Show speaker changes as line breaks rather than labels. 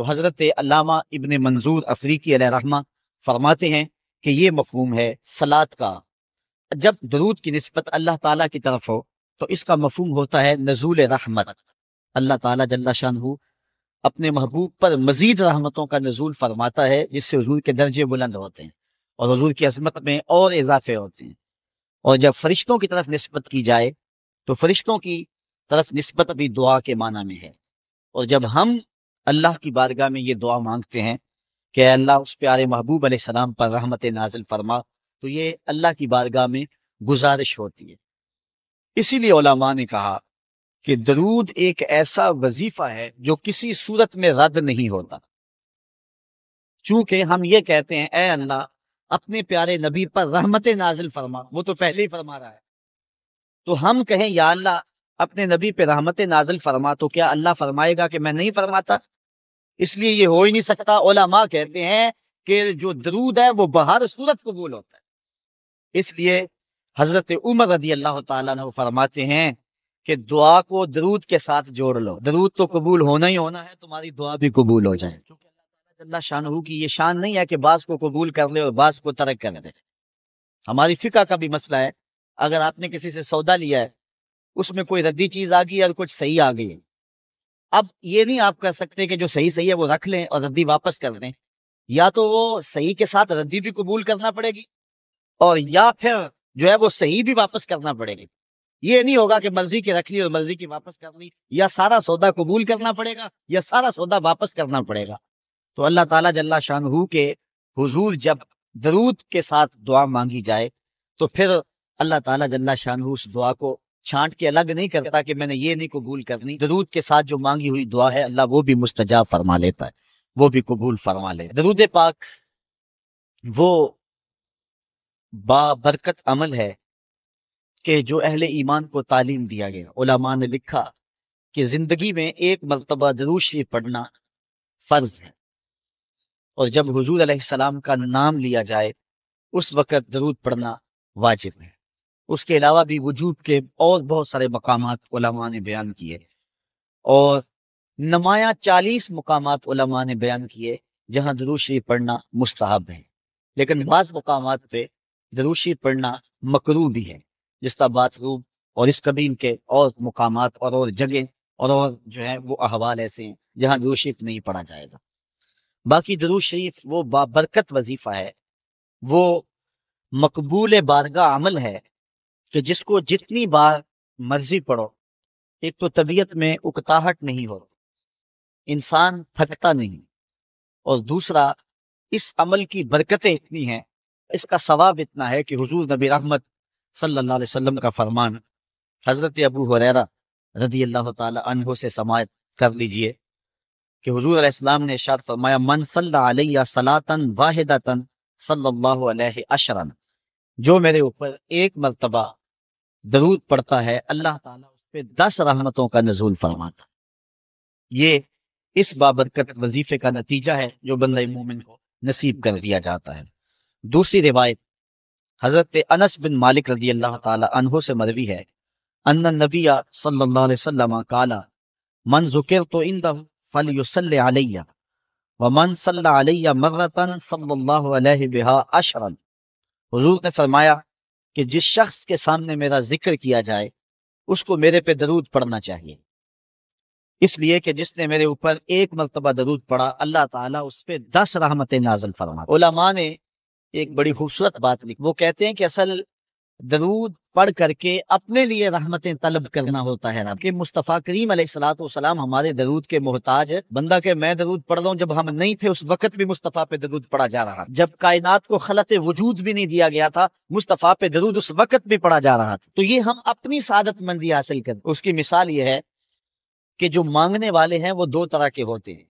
تو حضرت علامہ ابن منظور افریقی علیہ رحمہ فرماتے ہیں کہ یہ مفہوم ہے صلاۃ کا۔ جب درود کی نسبت اللہ تعالیٰ کی طرف ہو تو اس کا مفہوم ہوتا ہے نزول رحمت۔ اللہ تعالیٰ جل شانہ اپنے محبوب پر مزید رحمتوں کا نزول فرماتا ہے، جس سے حضور کے درجے بلند ہوتے ہیں اور حضور کی عظمت میں اور اضافے ہوتے ہیں۔ اور جب فرشتوں کی طرف نسبت کی جائے تو فرشتوں کی طرف نسبت بھی دعا کے معنی میں ہے۔ اور جب ہم اللہ کی بارگاہ میں یہ دعا مانگتے ہیں کہ اے اللہ اس پیارے محبوب علیہ السلام پر رحمت نازل فرما، تو یہ اللہ کی بارگاہ میں گزارش ہوتی ہے۔ اسی لیے علماء نے کہا کہ درود ایک ایسا وظیفہ ہے جو کسی صورت میں رد نہیں ہوتا۔ چونکہ ہم یہ کہتے ہیں اے اللہ اپنے پیارے نبی پر رحمت نازل فرما، وہ تو پہلے ہی فرما رہا ہے، تو ہم کہیں یا اللہ اپنے نبی پہ رحمت نازل فرما، تو کیا اللہ فرمائے گا کہ میں نہیں فرماتا؟ اس لیے یہ ہو ہی نہیں سکتا۔ علماء کہتے ہیں کہ جو درود ہے وہ بہر صورت قبول ہوتا ہے۔ اس لیے حضرت عمر رضی اللہ تعالیٰ عنہ فرماتے ہیں کہ دعا کو درود کے ساتھ جوڑ لو، درود تو قبول ہونا ہی ہونا ہے، تمہاری دعا بھی قبول ہو جائے، کیونکہ اللہ تعالیٰ شانہ کی یہ شان نہیں ہے کہ بعض کو قبول کر لے اور بعض کو ترک کر دے۔ ہماری فقہ کا بھی مسئلہ ہے، اگر آپ نے کسی سے سودا لیا ہے، اس میں کوئی ردی چیز آ گئی ہے اور کچھ صحیح آ گئی ہے، اب یہ نہیں آپ کر سکتے کہ جو صحیح ہے وہ رکھ لیں اور ردی واپس کر دیں، یا تو وہ صحیح کے ساتھ ردی بھی قبول کرنا پڑے گی اور یا پھر جو ہے وہ صحیح بھی واپس کرنا پڑے گی۔ یہ نہیں ہوگا کہ مرضی کی رکھ لی اور مرضی کی واپس کر لی، یا سارا سودا قبول کرنا پڑے گا یا سارا سودا واپس کرنا پڑے گا۔ تو اللہ تعالیٰ جل شانہ کے حضور جب درود کے ساتھ دعا مانگی جائے تو پھر اللہ تعالیٰ جل شانہ اس دعا کو چھانٹ کے الگ نہیں کرتا کہ میں نے یہ نہیں قبول کرنی، درود کے ساتھ جو مانگی ہوئی دعا ہے اللہ وہ بھی مستجاب فرما لیتا ہے، وہ بھی قبول فرما لے۔ درود پاک وہ بابرکت عمل ہے کہ جو اہل ایمان کو تعلیم دیا گیا۔ علماء نے لکھا کہ زندگی میں ایک مرتبہ درود شریف پڑھنا فرض ہے، اور جب حضور علیہ السلام کا نام لیا جائے اس وقت درود پڑھنا واجب ہے۔ اس کے علاوہ بھی وجوب کے اور بہت سارے مقامات علماء نے بیان کیے، اور نمایاں 40 مقامات علماء نے بیان کیے جہاں درود شریف پڑھنا مستحب ہے، لیکن بعض مقامات پہ درود شریف پڑھنا مکروہ بھی ہے، جس طرح باتھ روم اور اس قبیل کے اور مقامات اور جگہ اور جو ہے وہ احوال ایسے ہیں جہاں درود شریف نہیں پڑھا جائے گا۔ باقی درود شریف وہ بابرکت وظیفہ ہے، وہ مقبول بارگاہ عمل ہے کہ جس کو جتنی بار مرضی پڑھو، ایک تو طبیعت میں اکتاہٹ نہیں ہوتی، انسان تھکتا نہیں، اور دوسرا اس عمل کی برکتیں اتنی ہیں، اس کا ثواب اتنا ہے کہ حضور نبی رحمت صلی اللہ علیہ وسلم کا فرمان حضرت ابو ہریرہ رضی اللہ تعالی عنہ سے سماعت کر لیجئے کہ حضور علیہ السلام نے ارشاد فرمایا من صلی علیہ صلاۃ واحدۃ صلی اللہ علیہ عشرا، جو میرے اوپر ایک مرتبہ درود پڑھتا ہے اللہ تعالیٰ اس پہ 10 رحمتوں کا نزول فرماتا۔ یہ اس بابرکت وظیفے کا نتیجہ ہے جو بندہ مومن کو نصیب کر دیا جاتا ہے۔ دوسری روایت حضرت انس بن مالک رضی اللہ تعالی عنہ سے مروی ہے ان النبی صلی اللہ علیہ وسلم قال من ذکرت عنده فلیصلی علی ومن صلی علی مرۃ صلی اللہ علیہ بها عشرا، حضور نے فرمایا کہ جس شخص کے سامنے میرا ذکر کیا جائے اس کو میرے پہ درود پڑھنا چاہیے، اس لیے کہ جس نے میرے اوپر ایک مرتبہ درود پڑھا اللہ تعالیٰ اس پہ 10 رحمتیں نازل فرما۔ علماء نے ایک بڑی خوبصورت بات لکھی، وہ کہتے ہیں کہ اصل درود پڑھ کر کے اپنے لیے رحمتیں طلب کرنا ہوتا ہے، کہ مصطفیٰ کریم علیہ الصلوۃ والسلام ہمارے درود کے محتاج ہے۔ بندہ کہ میں درود پڑھ رہا ہوں، جب ہم نہیں تھے اس وقت بھی مصطفیٰ پہ درود پڑھا جا رہا، جب کائنات کو خلق وجود بھی نہیں دیا گیا تھا مصطفیٰ پہ درود اس وقت بھی پڑھا جا رہا تھا۔ تو یہ ہم اپنی سعادت مندی حاصل کریں۔ اس کی مثال یہ ہے کہ جو مانگنے والے ہیں وہ 2 طرح کے ہوتے ہیں،